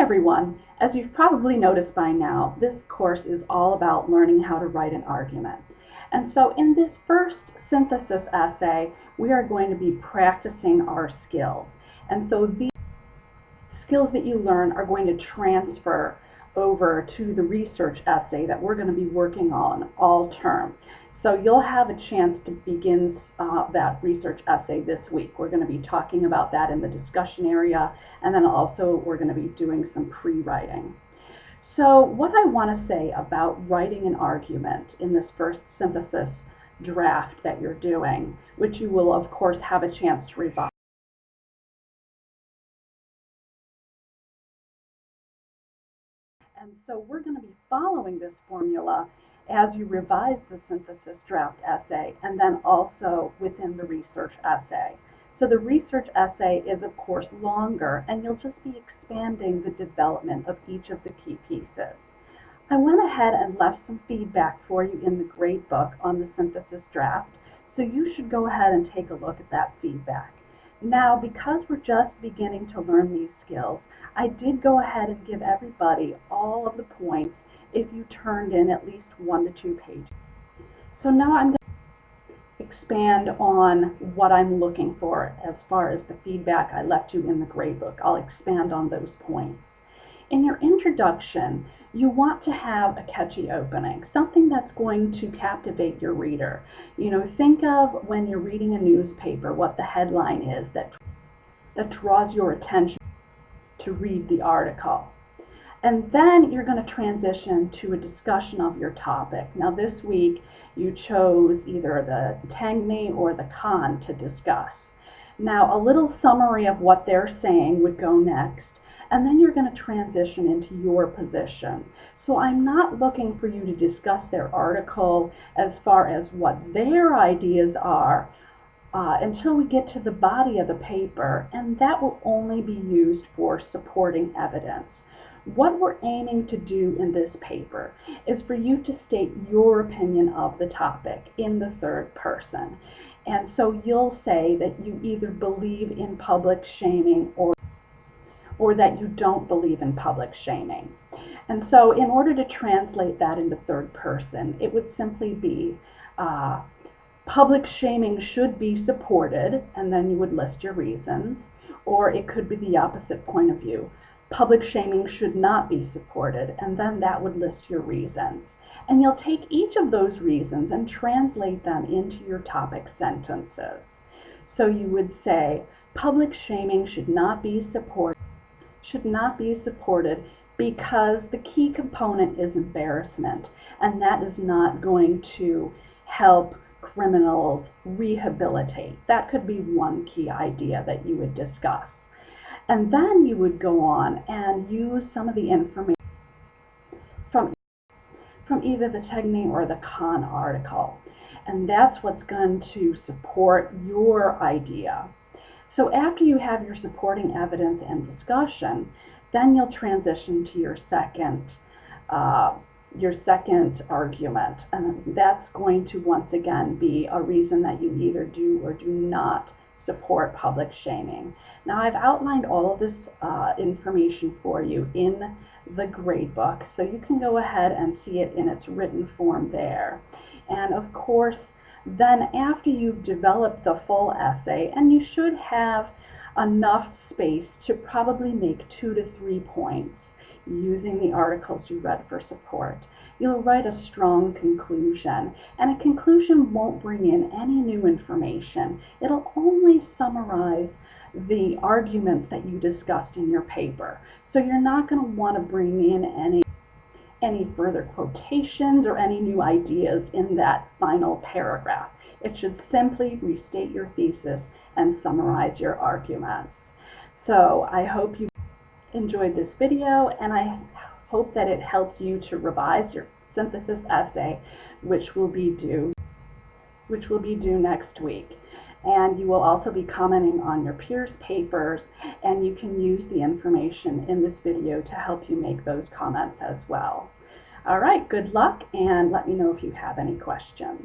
everyone. As you've probably noticed by now, this course is all about learning how to write an argument. And so in this first synthesis essay, we are going to be practicing our skills. And so these skills that you learn are going to transfer over to the research essay that we're going to be working on all term. So you'll have a chance to begin that research essay this week. We're going to be talking about that in the discussion area, and then also we're going to be doing some pre-writing. So what I want to say about writing an argument in this first synthesis draft that you're doing, which you will of course have a chance to revise. And so we're going to be following this formula as you revise the synthesis draft essay and then also within the research essay. So the research essay is of course longer, and you'll just be expanding the development of each of the key pieces. I went ahead and left some feedback for you in the gradebook on the synthesis draft, so you should go ahead and take a look at that feedback. Now, because we're just beginning to learn these skills, I did go ahead and give everybody all of the points if you turned in at least 1 to 2 pages. So now I'm going to expand on what I'm looking for as far as the feedback I left you in the gradebook. I'll expand on those points. In your introduction, you want to have a catchy opening, something that's going to captivate your reader. Think of when you're reading a newspaper, what the headline is that draws your attention to read the article. And then you're going to transition to a discussion of your topic. Now this week you chose either the Tangney or the Khan to discuss. Now a little summary of what they're saying would go next, and then you're going to transition into your position. So I'm not looking for you to discuss their article as far as what their ideas are until we get to the body of the paper, and that will only be used for supporting evidence. What we're aiming to do in this paper is for you to state your opinion of the topic in the third person. And so you'll say that you either believe in public shaming or that you don't believe in public shaming. And so in order to translate that into third person, it would simply be public shaming should be supported, and then you would list your reasons. Or it could be the opposite point of view. Public shaming should not be supported, and then that would list your reasons. And you'll take each of those reasons and translate them into your topic sentences. So you would say, public shaming should not be supported because the key component is embarrassment, and that is not going to help criminals rehabilitate. That could be one key idea that you would discuss. And then you would go on and use some of the information from either the Tangney or the Khan article. And that's what's going to support your idea. So after you have your supporting evidence and discussion, then you'll transition to your second argument. And that's going to once again be a reason that you either do or do not support public shaming. Now I've outlined all of this information for you in the gradebook, so you can go ahead and see it in its written form there. And of course, then after you've developed the full essay, and you should have enough space to probably make 2 to 3 points using the articles you read for support, you'll write a strong conclusion. And a conclusion won't bring in any new information. It'll only summarize the arguments that you discussed in your paper. So you're not going to want to bring in any further quotations or any new ideas in that final paragraph. It should simply restate your thesis and summarize your arguments. So I hope you enjoyed this video, and I hope that it helps you to revise your synthesis essay, which will be due next week. And you will also be commenting on your peers' papers, and you can use the information in this video to help you make those comments as well. All right, good luck, and let me know if you have any questions.